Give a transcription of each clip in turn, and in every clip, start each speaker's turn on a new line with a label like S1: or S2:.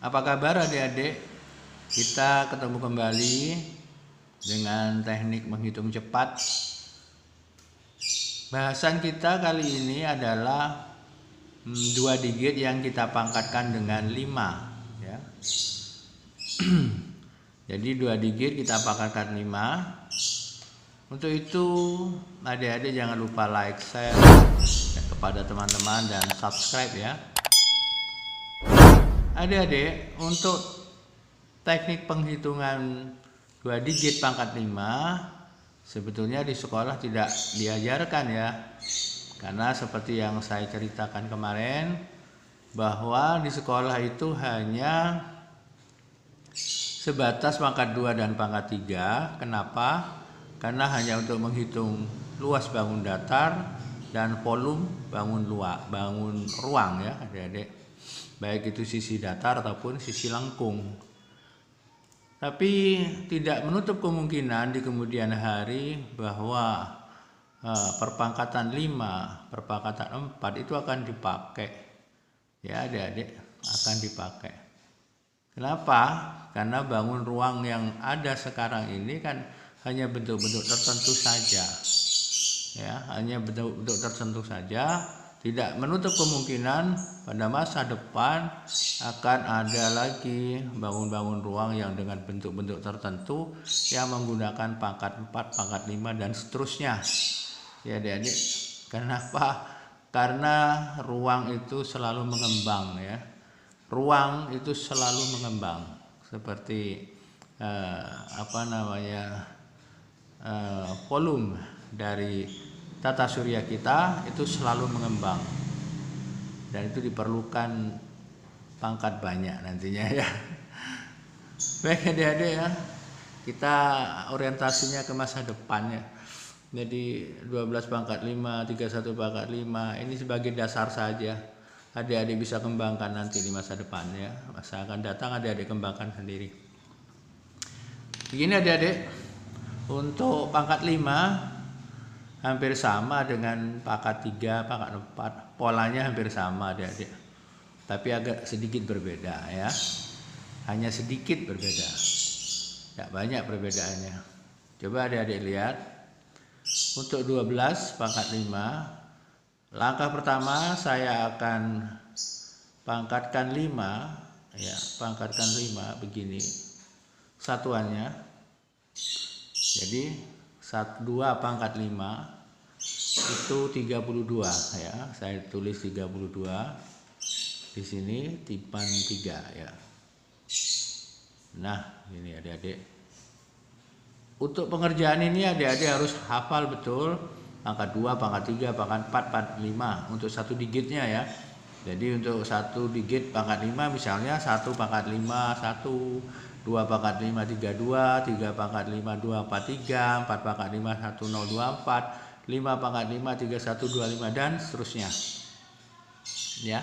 S1: Apa kabar adik-adik? Kita ketemu kembali dengan teknik menghitung cepat. Bahasan kita kali ini adalah 2 digit yang kita pangkatkan dengan 5 ya. Jadi 2 digit kita pangkatkan 5. Untuk itu adik-adik jangan lupa like, share kepada teman-teman dan subscribe ya. Adik-adik, untuk teknik penghitungan 2 digit pangkat 5 sebetulnya di sekolah tidak diajarkan ya. Karena seperti yang saya ceritakan kemarin, bahwa di sekolah itu hanya sebatas pangkat 2 dan pangkat 3. Kenapa? Karena hanya untuk menghitung luas bangun datar dan volume bangun ruang ya adik-adik. Baik itu sisi datar ataupun sisi lengkung. Tapi tidak menutup kemungkinan di kemudian hari bahwa perpangkatan 5, perpangkatan 4 itu akan dipakai. Ya adik-adik, akan dipakai. Kenapa? Karena bangun ruang yang ada sekarang ini kan hanya bentuk-bentuk tertentu saja. Ya, hanya bentuk-bentuk tertentu saja. Tidak menutup kemungkinan pada masa depan akan ada lagi bangun-bangun ruang yang dengan bentuk-bentuk tertentu yang menggunakan pangkat 4, pangkat 5 dan seterusnya. Ya adik-adik, kenapa? Karena ruang itu selalu mengembang ya. Ruang itu selalu mengembang seperti volume dari tata surya kita itu selalu mengembang, dan itu diperlukan pangkat banyak nantinya ya. Baik adik-adik ya, kita orientasinya ke masa depan ya. Jadi 12 pangkat 5, 31 pangkat 5 ini sebagai dasar saja. Adik-adik bisa kembangkan nanti di masa depan ya. Masa akan datang adik-adik kembangkan sendiri. Begini adik-adik, untuk pangkat 5 hampir sama dengan pangkat 3, pangkat 4. Polanya hampir sama adik-adik. Tapi agak sedikit berbeda ya. Hanya sedikit berbeda. Tidak banyak perbedaannya. Coba adik-adik lihat. Untuk 12 pangkat 5, langkah pertama saya akan pangkatkan 5 ya, pangkatkan 5 begini. Satuannya. Jadi 2 pangkat 5 itu 32 ya. Saya tulis 32 di sini tipan 3 ya. Nah, ini adik-adik. Untuk pengerjaan ini adik-adik harus hafal betul pangkat 2, pangkat 3, pangkat 4, pangkat 5 untuk satu digitnya ya. Jadi untuk satu digit pangkat 5 misalnya 1 pangkat 5 1, 2 pangkat 5 32, 3 pangkat 5 243, 4 pangkat 5 1024, 5 pangkat 5 3125 dan seterusnya. Ya.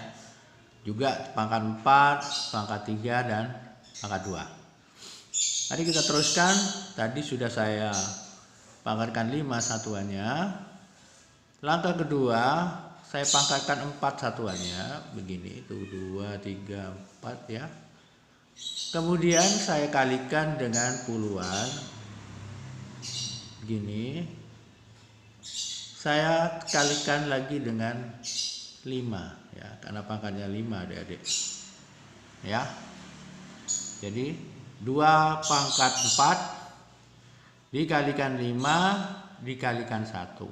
S1: Juga pangkat 4, pangkat 3 dan pangkat 2. Mari kita teruskan. Tadi sudah saya pangkatkan 5 satuannya. Langkah kedua, saya pangkatkan 4 satuannya. Begini, itu 2, 3, 4 ya. Kemudian saya kalikan dengan puluhan. Begini. Saya kalikan lagi dengan 5 ya, karena pangkatnya 5 adik-adik. Ya. Jadi 2 pangkat 4 dikalikan 5 dikalikan 1.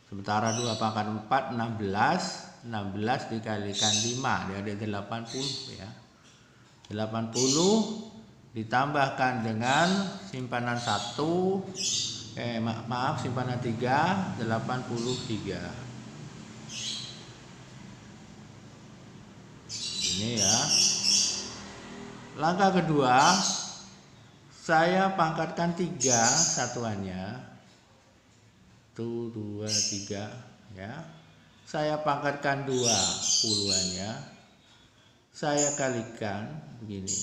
S1: Sementara 2 pangkat 4 16 dikalikan 5 dia ada 80 ya. 80 ditambahkan dengan simpanan 1 simpanan 3 83. Ini ya. Langkah kedua, saya pangkatkan 3 satuannya. 1 2 3 ya. Saya pangkatkan 2 puluhannya. Saya kalikan begini.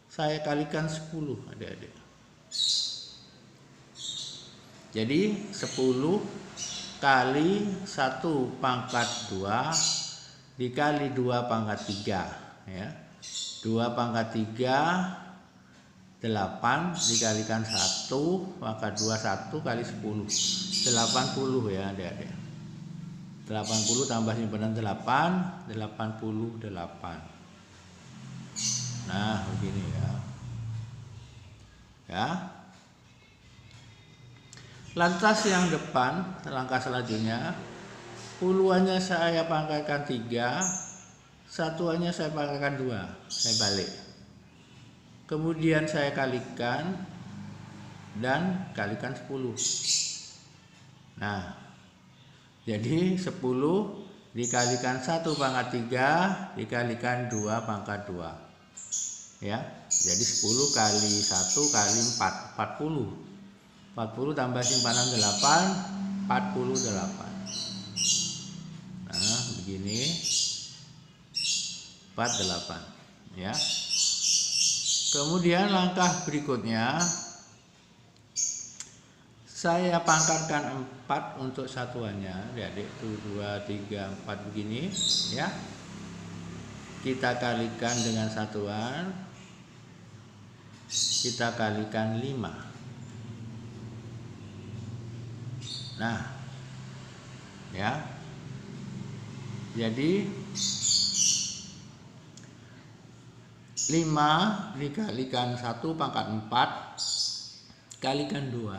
S1: Saya kalikan 10 adik-adik. Jadi 10 kali 1 pangkat 2 dikali 2 pangkat 3 ya. 2 pangkat 3 8 dikalikan 1 pangkat 2 1 kali 10 80 ya adik-adik. 80 tambah simpanan 8 88. Nah begini ya. Ya. Lantas yang depan, langkah selanjutnya, puluhannya saya pangkatkan 3, satuannya saya pangkatkan 2, saya balik. Kemudian saya kalikan dan kalikan 10. Nah, jadi 10 dikalikan 1 pangkat 3 dikalikan 2 pangkat 2. Ya, jadi 10 kali 1 kali 4, 40. 40 tambah simpanan 8, 48. Nah, begini. 48, ya. Kemudian langkah berikutnya saya pangkatkan 4 untuk satuannya, adik-adik. 2, 3, 4 begini, ya. Kita kalikan dengan satuan. Kita kalikan 5. Nah, ya. Jadi 5 dikalikan 1 pangkat 4 kalikan 2.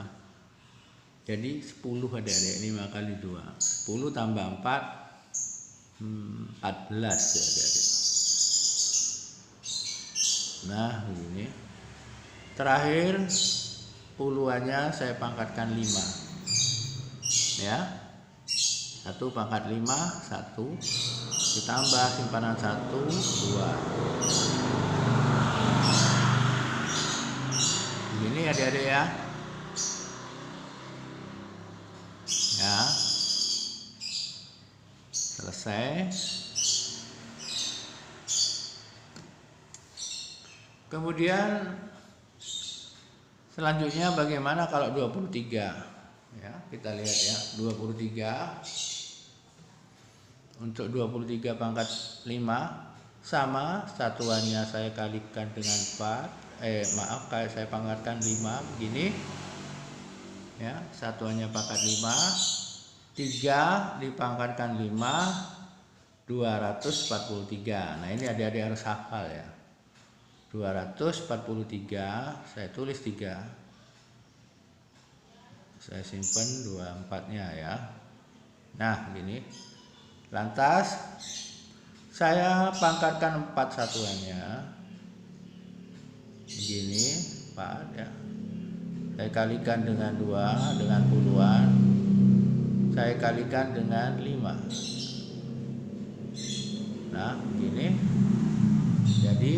S1: Jadi 10 adik-adik, 5 kali 2. 10 tambah 4 14 ya adik-adik. Nah, begini. Terakhir puluhannya saya pangkatkan 5. Ya, 1 pangkat 5 1 ditambah simpanan 1 2. Begini adik-adik ya. Ya, selesai. Kemudian selanjutnya bagaimana kalau 23? Ya, kita lihat ya, 23. Untuk 23 pangkat 5 sama, satuannya saya kalikan dengan 4. Saya pangkatkan 5 begini. Ya, satuannya pangkat 5. 3 dipangkatkan 5 243. Nah, ini adik-adik harus hafal ya. 243 saya tulis 3. Saya simpan 24-nya ya. Nah, gini. Lantas saya pangkatkan 4 satuannya. Begini, 4 ya. Saya kalikan dengan 2 dengan puluhan. Saya kalikan dengan 5. Nah, begini. Jadi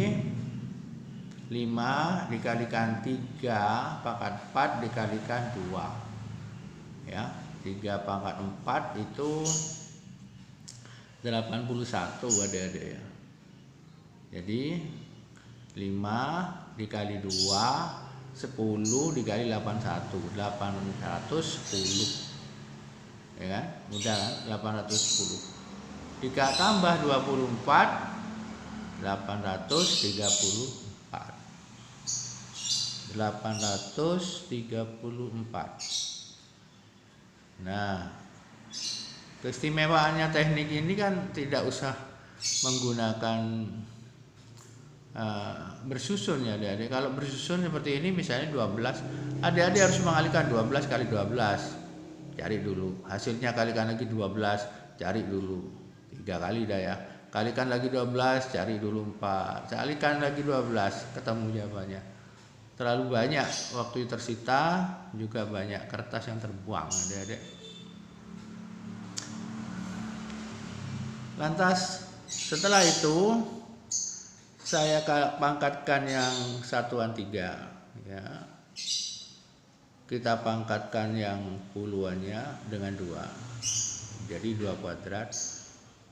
S1: 5 dikalikan 3 pangkat 4 dikalikan 2. Ya, 3 pangkat 4 itu 81 adik-adik ya. Jadi 5 dikali 2 10 dikali 81 810. Ya kan? Mudah kan? 810. Jika tambah 24 834. Nah, keistimewaannya teknik ini kan tidak usah menggunakan bersusun ya adik-adik. Kalau bersusun seperti ini misalnya 12, adik-adik harus mengalihkan 12 kali 12. Cari dulu. Hasilnya kalikan lagi 12, cari dulu. 3 kali dah ya. Kalikan lagi 12, cari dulu 4. Kalikan lagi 12, ketemu jawabannya. Terlalu banyak waktu tersita, juga banyak kertas yang terbuang adik-adik. Lantas setelah itu saya pangkatkan yang satuan 3 ya. Kita pangkatkan yang puluhannya dengan 2. Jadi 2 kuadrat.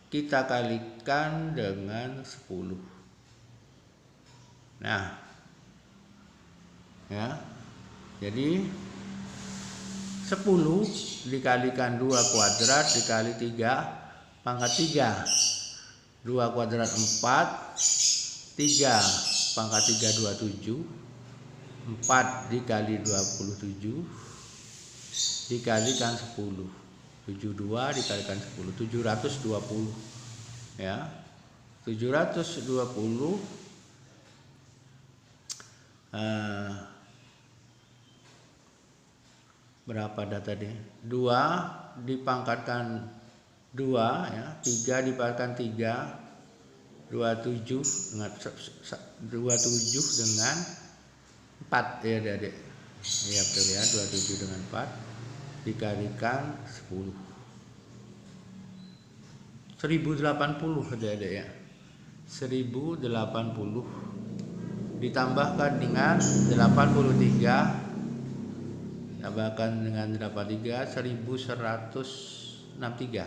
S1: Kita kalikan dengan 10. Nah, ya. Jadi 10 dikalikan 2 kuadrat dikali 3 pangkat 3. 2 kuadrat 4, 3 pangkat 3 27, 4 dikali 27 dikalikan 10, 72 dikalikan 10, 720 ya. 720 berapa data deh? 2 dipangkatkan 2 ya, 3 dipangkatkan 3, 27 dengan 4 ya Adik. Iya betul ya, 27 dengan 4 dikalikan 10. 1080 Adik ya. 1080 ditambahkan dengan 83, tambahkan dengan 83, 1163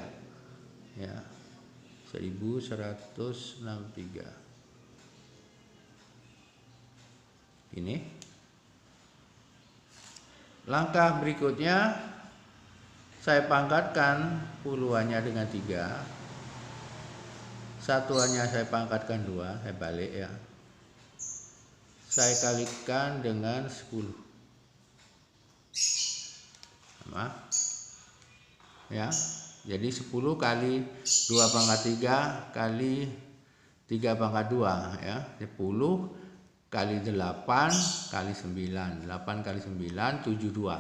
S1: ya, 1163 ini. Langkah berikutnya saya pangkatkan puluhannya dengan 3, satuannya saya pangkatkan 2, saya balik ya, saya kalikan dengan 10 sama ya. Jadi 10 kali 2 pangkat 3 kali 3 pangkat 2 ya, 10 kali 8 kali 9, 8 kali 9 72,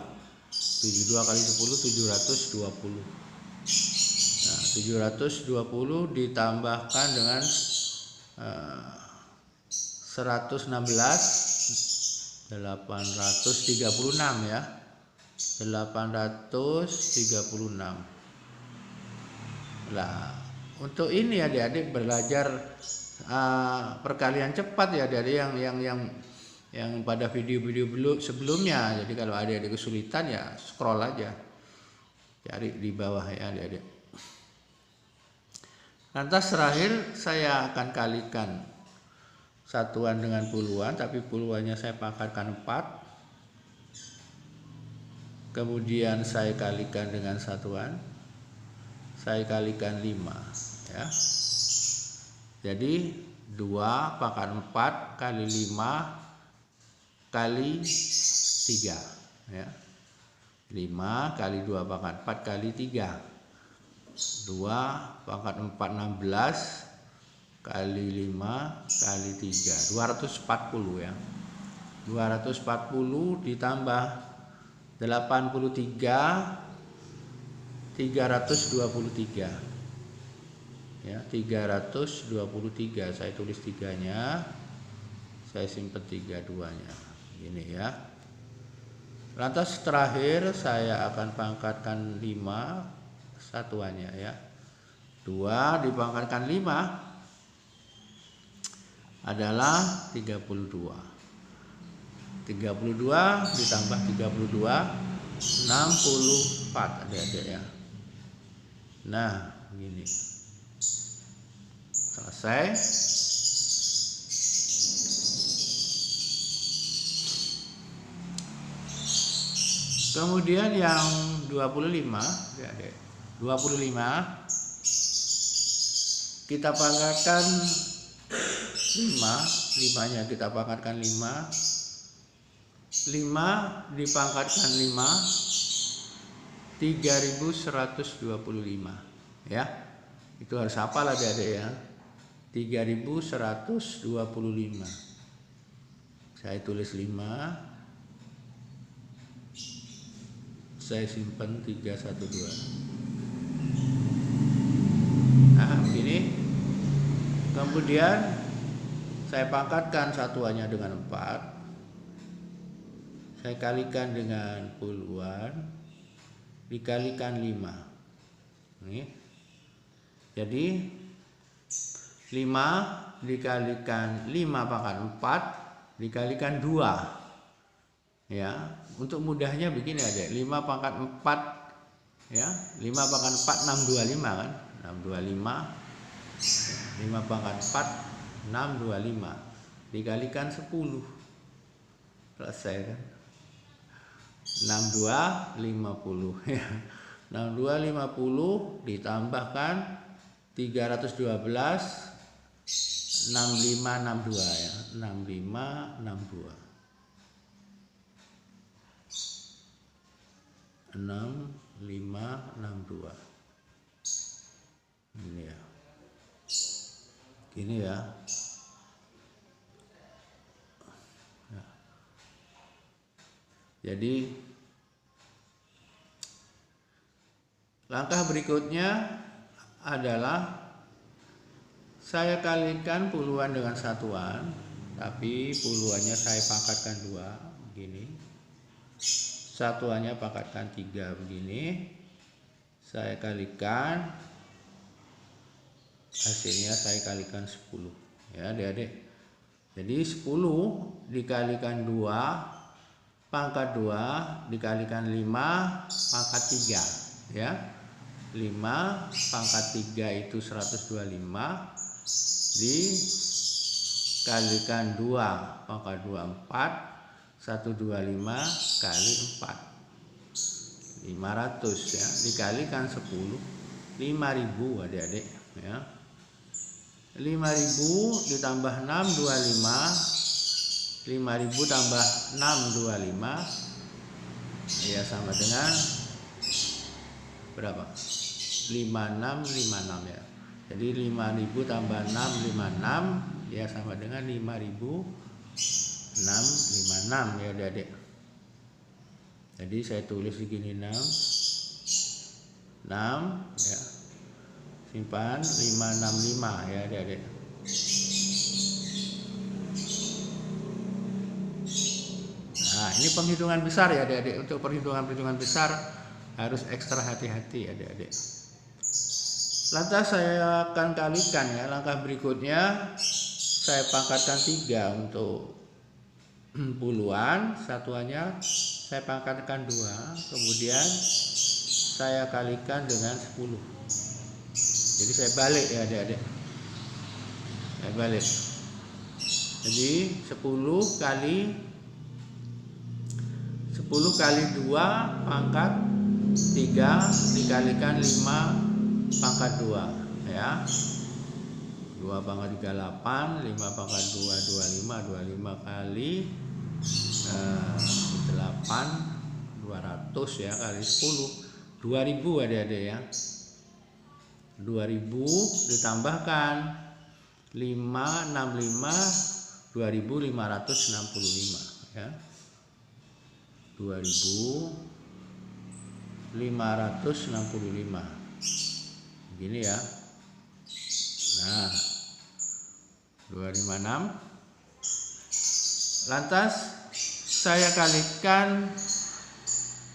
S1: 72 kali 10 720. Nah, 720 ditambahkan dengan 116, 836 ya, 836. Nah, untuk ini adik-adik belajar perkalian cepat ya dari yang pada video-video sebelumnya. Jadi kalau adik-adik kesulitan ya scroll aja, cari di bawah ya adik-adik. Lantas terakhir saya akan kalikan satuan dengan puluhan, tapi puluhannya saya pangkatkan 4. Kemudian saya kalikan dengan satuan, saya kalikan 5 ya. Jadi 2 pangkat 4 kali 5 kali 3 ya. 5 kali 2 pangkat 4 kali 3, 2 pangkat 4 16 kali 5 kali 3, 240 ya. 240 ditambah 83, 323 ya, 323. Saya tulis 3-nya, saya simpan 32-nya ini ya. Lantas terakhir saya akan pangkatkan 5 satuannya ya. 2 dipangkatkan 5 adalah 32. 32 ditambah 32 64 adik-adik ya. Nah, begini. Selesai. Kemudian yang 25 adik-adik. 25 kita pangkatkan 5-nya kita pangkatkan 5 dipangkatkan 5 3125 ya. Itu harus hafal adik-adik ya. 3125. Saya tulis 5, saya simpan 312. Nah, begini. Kemudian saya pangkatkan satuannya dengan 4. Saya kalikan dengan puluhan dikalikan 5. Nih. Jadi 5 dikalikan 5 pangkat 4 dikalikan 2. Ya, untuk mudahnya begini aja. 5 pangkat 4 ya. 5 pangkat 4 625 kan? 625. 5 pangkat 4 625 dikalikan 10. Selesai kan? 6250 ya. 6250 ditambahkan 312 6562 ya, 6562. 6562. Ini ya. Gini ya. Jadi langkah berikutnya adalah saya kalikan puluhan dengan satuan, tapi puluhannya saya pangkatkan 2 begini. Satuannya pangkatkan 3 begini. Saya kalikan, hasilnya saya kalikan 10 ya adik-adik. Jadi 10 dikalikan 2 pangkat 2 dikalikan 5 pangkat 3 ya. 5 pangkat 3 itu 125 dikalikan 2 pangkat 2 4, 125 kali 4 500 ya, dikalikan 10 5.000 adik-adik ya. 5.000 ditambah 6 25, 5.000 tambah 6 25 ya sama dengan berapa? 56 ya. Jadi 5.000 tambah 6 56 ya sama dengan 5.656 ya adik-adik. Jadi saya tulis begini 6 ya. Simpan 565 ya adik-adik. Nah, ini penghitungan besar ya adik-adik. Untuk perhitungan besar harus ekstra hati-hati adik-adik. Lantas saya akan kalikan ya. Langkah berikutnya saya pangkatkan 3 untuk puluhan, satuannya saya pangkatkan 2, kemudian saya kalikan dengan 10. Jadi saya balik ya adik-adik. Saya balik. Jadi 10 kali 2 pangkat 3 dikalikan 5 pangkat 2 ya. 2 pangkat 3 8, 5 pangkat 2 25 kali 8 200 ya kali 10 2000 adik-adik ya. 2000 ditambahkan 565 2565 ya. 2565 begini ya. Nah 256. Lantas saya kalikan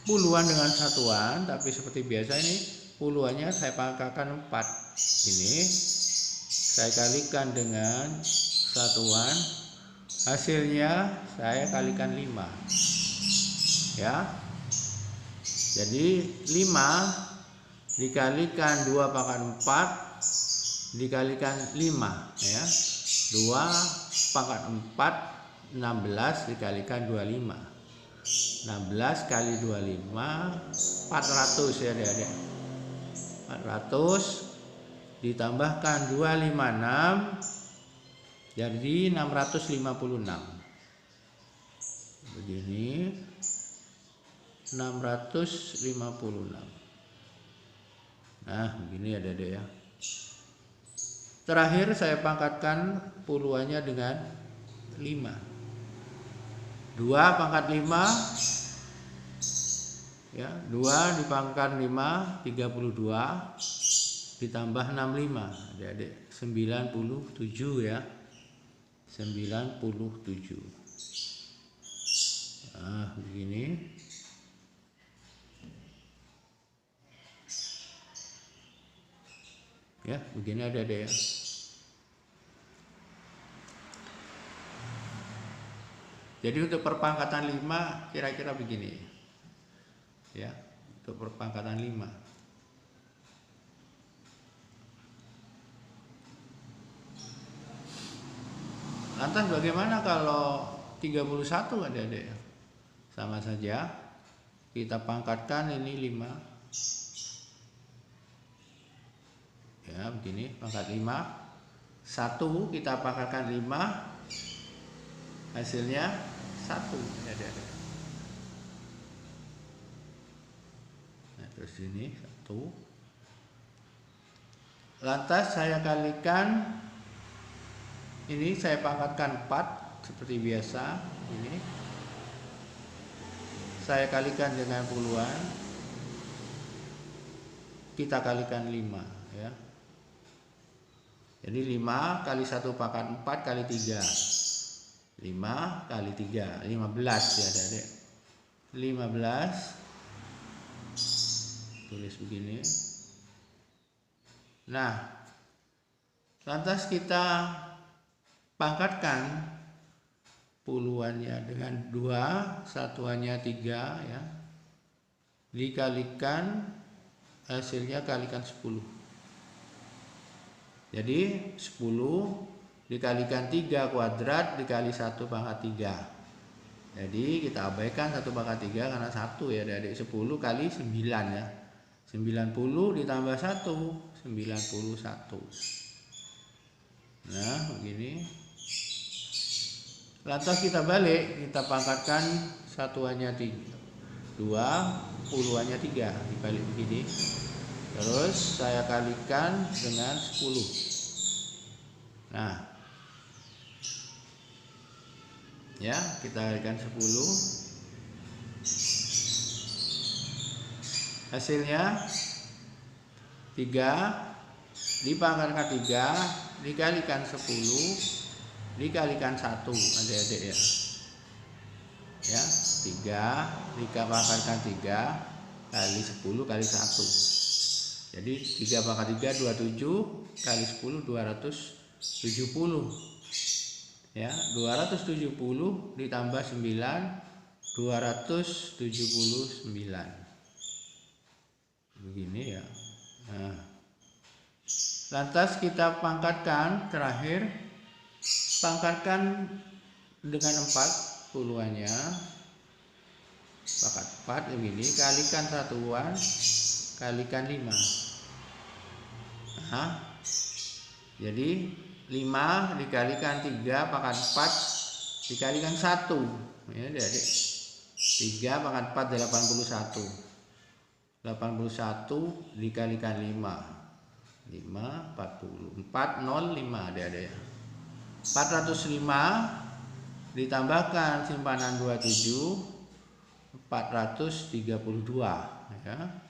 S1: puluhan dengan satuan, tapi seperti biasa ini puluhannya saya pangkatkan 4. Ini saya kalikan dengan satuan, hasilnya saya kalikan 5 ya. Jadi 5 dikalikan 2 pangkat 4 dikalikan 5 ya. 2 pangkat 4 16 dikalikan 25. 16 kali 25 400 ya adik-adik. 400 ditambahkan 256 jadi 656. Begini 656. Nah begini ya adik-adik ya. Terakhir saya pangkatkan puluhannya dengan 5. 2 pangkat 5 ya, 2 dipangkat 5 32 ditambah 65 adik-adik 97 ya. 97. Nah begini. Ya begini adik-adik ya. Jadi untuk perpangkatan 5 kira-kira begini ya, untuk perpangkatan 5. Lantas bagaimana kalau 31 adik-adik? Sama saja, kita pangkatkan ini 5 ya, begini, pangkat 5. 1 kita pangkatkan 5, hasilnya 1. Nah, terus ini 1. Lantas saya kalikan, ini saya pangkatkan 4 seperti biasa. Ini saya kalikan dengan puluhan, kita kalikan 5 ya. Jadi 5 kali 1 pangkat 4 kali 3. 5 kali 3, 15 ya adik-adik. 15. Tulis begini. Nah, lantas kita pangkatkan puluhannya dengan 2, satuannya 3 ya. Dikalikan, hasilnya kalikan 10. Jadi 10 dikalikan 3 kuadrat dikali 1 pangkat 3. Jadi kita abaikan 1 pangkat 3 karena 1 ya adik. 10 kali 9 ya. 90 ditambah 1, 91. Nah begini. Lantas kita balik, kita pangkatkan satuannya 3, 2, puluhannya 3, dibalik begini. Terus saya kalikan dengan 10. Nah, ya kita kalikan 10. Hasilnya 3 dipangkatkan 3 dikalikan 10 dikalikan 1 adik-adik ya. Ya, 3 dipangkatkan 3 kali 10 kali 1. Jadi 3 pangkat 3 27 kali 10 270. Ya, 270 ditambah 9 279. Begini ya. Nah, lantas kita pangkatkan terakhir, pangkatkan dengan 4 puluhannya, pangkat 4 begini, kalikan satuan kalikan 5. Nah, jadi 5 dikalikan 3 pangkat 4 dikalikan 1 ya adik. 3 pangkat 4 81. 81 dikalikan 5 40. 405 adik-adik ya. 405 ditambahkan simpanan 27 432 ya.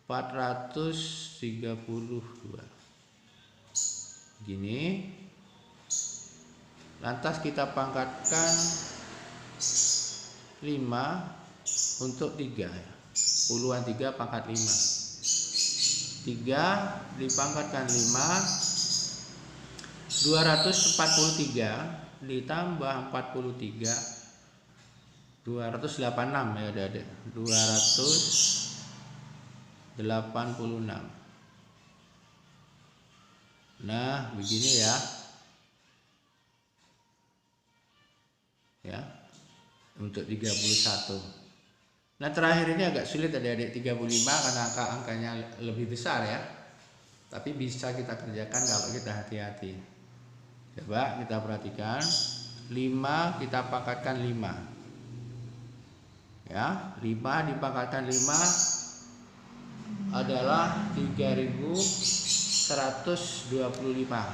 S1: 432 gini. Lantas kita pangkatkan 5 untuk 3 ya. Puluhan 3 pangkat 5. 3 dipangkatkan 5 243 ditambah 43 286 ya adik-adik. 286. Nah begini ya. Ya, untuk 31. Nah terakhir ini agak sulit adik-adik, 35 karena angkanya lebih besar ya. Tapi bisa kita kerjakan kalau kita hati-hati. Coba kita perhatikan. 5 kita pangkatkan 5. Ya, 5 dipangkatkan 5 adalah 3125.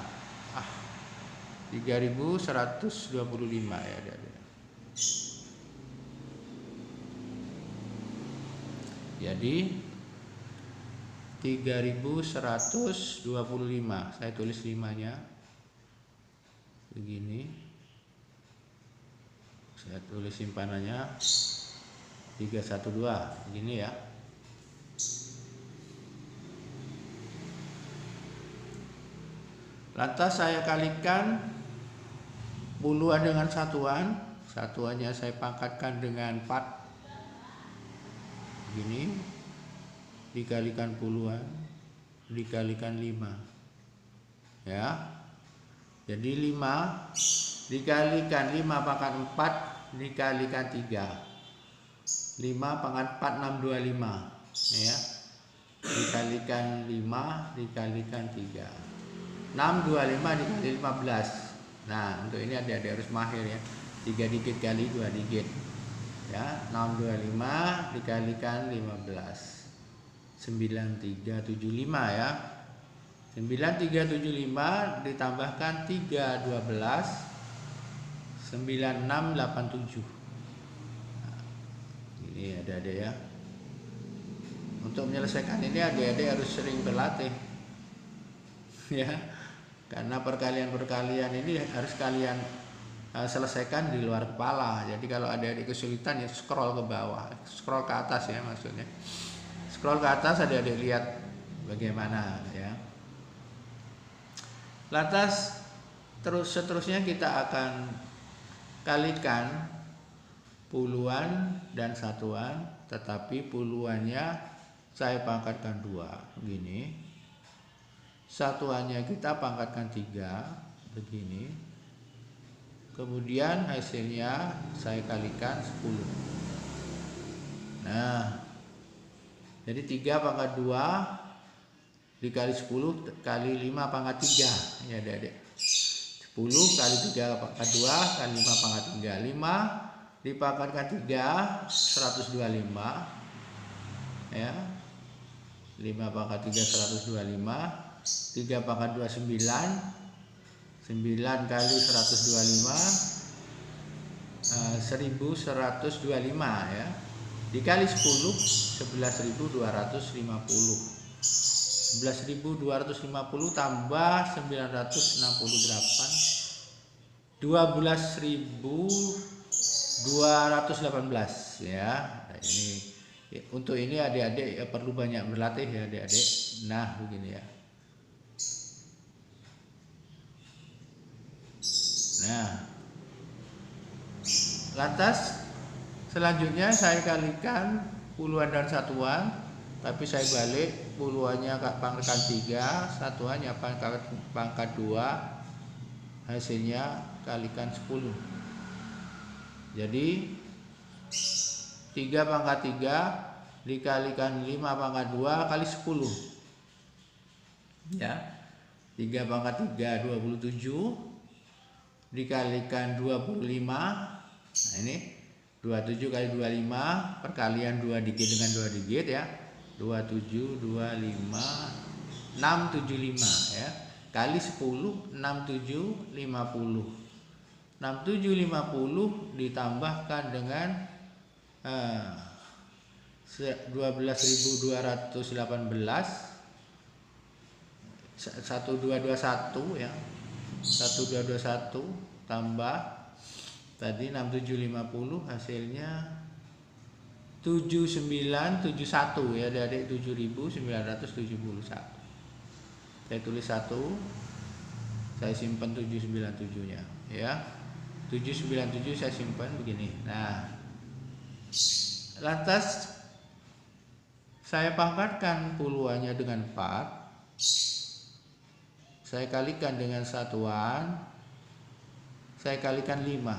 S1: 3125 ya adik-adik. Jadi 3125. Saya tulis 5-nya begini. Saya tulis simpanannya 312 begini ya. Lantas saya kalikan puluhan dengan satuan. Satuannya saya pangkatkan dengan 4 begini, dikalikan puluhan dikalikan 5 ya. Jadi 5 dikalikan 5 pangkat 4 dikalikan 3, 5 pangkat 4 625 ya. dikalikan 5 dikalikan 3. 625 dikali 15. Nah, untuk ini adik-adik harus mahir ya. 3 digit kali 2 digit. Ya, 625 dikalikan 15. 9375 ya. 9375 ditambahkan 312 9687. Nah, ini adik-adik ya. Untuk menyelesaikan ini adik-adik harus sering berlatih. Ya. Karena perkalian-perkalian ini harus kalian selesaikan di luar kepala. Jadi kalau adik-adik kesulitan ya scroll ke bawah, scroll ke atas ya maksudnya. Scroll ke atas adik-adik lihat bagaimana ya. Lantas seterusnya kita akan kalikan puluhan dan satuan, tetapi puluhannya saya pangkatkan 2 begini. Satuannya kita pangkatkan 3 begini. Kemudian hasilnya saya kalikan 10. Nah, jadi 3 pangkat 2 dikali 10 kali 5 pangkat 3 ya adik-adik. 10 kali 3 pangkat 2 kali 5 pangkat 3. 5 dipangkatkan 3 125 ya. 5 pangkat 3 125. 3 pangkat 2 9 kali 125 1125 ya. Dikali 10 11.250. 11.250 tambah 968 12.218 ya. Nah, ini untuk ini adik-adik ya, perlu banyak berlatih ya adik-adik. Nah begini ya. Nah, lantas selanjutnya saya kalikan puluhan dan satuan, tapi saya balik puluhannya pangkat 3, satuannya pangkat 2, hasilnya kalikan 10. Jadi 3 pangkat 3 dikalikan 5 pangkat 2 kali 10 ya. 3 pangkat 3 27 dikalikan 25. Nah ini 27 kali 25 perkalian 2 digit dengan 2 digit ya. 27 25 675 ya. Kali 10 6750. 6750 ditambahkan dengan 12.218 1221 ya. 1221 tambah tadi 6750 hasilnya 7971 ya, dari 7971. Saya tulis 1, saya simpan 797 nya ya. 797 saya simpan begini. Nah, lantas saya pangkatkan puluhannya dengan 4. Saya kalikan dengan satuan, saya kalikan 5.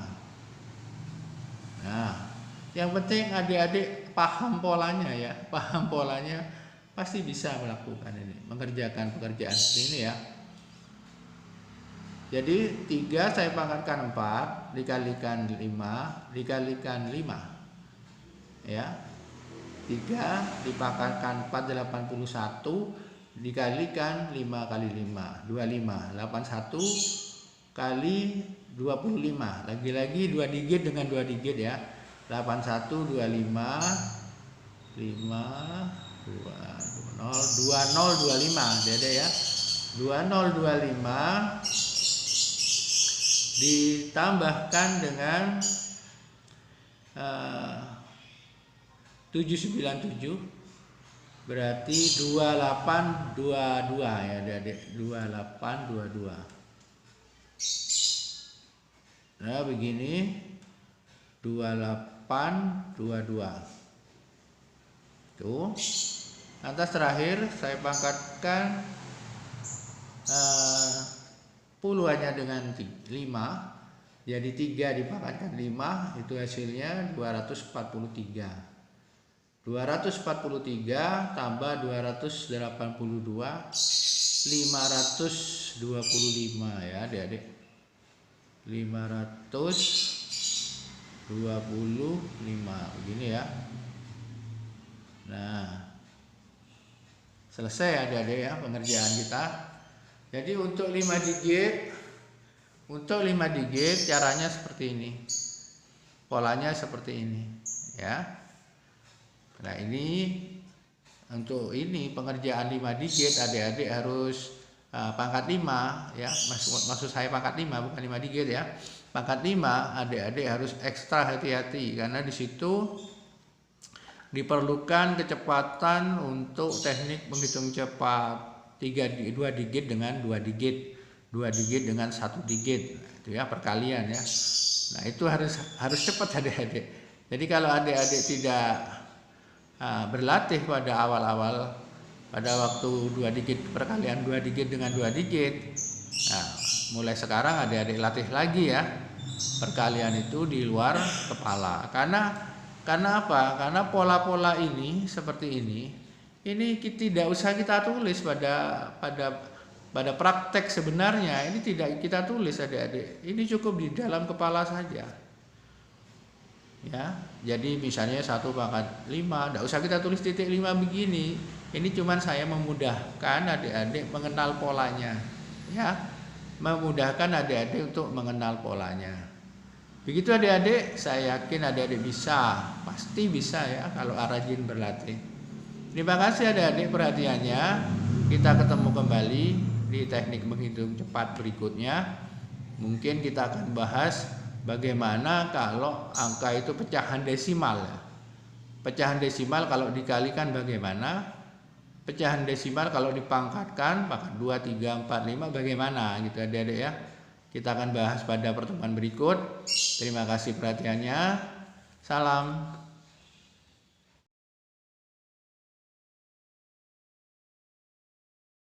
S1: Nah, yang penting adik-adik paham polanya ya, paham polanya pasti bisa melakukan ini, mengerjakan pekerjaan seperti ini ya. Jadi 3 saya pangkatkan 4 dikalikan 5 dikalikan 5 ya. 3 dipangkatkan 4 81 dikalikan 5 kali 5 25 81 kali 25. Lagi-lagi 2 digit dengan 2 digit ya. 81 25 5 2 0 2025 Dede ya. 2025 ditambahkan dengan 797 berarti 2822 ya adik-adik. 2822. Nah begini 2822 tuh. Lantas terakhir saya pangkatkan puluhannya dengan 5. Jadi 3 dipangkatkan 5 itu hasilnya 243. 243 tambah 282, 525 ya adik-adik. 525 begini ya. Nah, selesai adik-adik ya pengerjaan kita. Jadi untuk 5 digit caranya seperti ini. Polanya seperti ini ya. Nah, ini untuk ini pengerjaan 5 digit adik-adik harus pangkat 5 ya. Maksud saya pangkat 5 bukan 5 digit ya. Pangkat 5 adik-adik harus ekstra hati-hati karena di situ diperlukan kecepatan untuk teknik menghitung cepat 2 digit dengan 2 digit, 2 digit dengan 1 digit. Nah, itu ya perkalian ya. Nah, itu harus cepat adik-adik. Jadi kalau adik-adik tidak berlatih pada awal-awal pada waktu 2 digit perkalian 2 digit dengan 2 digit. Nah, mulai sekarang adik-adik latih lagi ya perkalian itu di luar kepala. Karena apa? Karena pola-pola ini seperti ini tidak usah kita tulis pada praktek sebenarnya. Ini tidak kita tulis adik-adik. Ini cukup di dalam kepala saja. Ya, jadi misalnya 1 pangkat 5, tidak usah kita tulis titik 5 begini. Ini cuman saya memudahkan adik-adik mengenal polanya, ya, memudahkan adik-adik untuk mengenal polanya. Begitu adik-adik, saya yakin adik-adik bisa, pasti bisa ya kalau rajin berlatih. Terima kasih adik-adik perhatiannya. Kita ketemu kembali di teknik menghitung cepat berikutnya. Mungkin kita akan bahas bagaimana kalau angka itu pecahan desimal ya. Pecahan desimal kalau dikalikan bagaimana? Pecahan desimal kalau dipangkatkan pangkat 2, 3, 4, 5 bagaimana gitu adik-adik ya. Kita akan bahas pada pertemuan berikut. Terima kasih perhatiannya. Salam.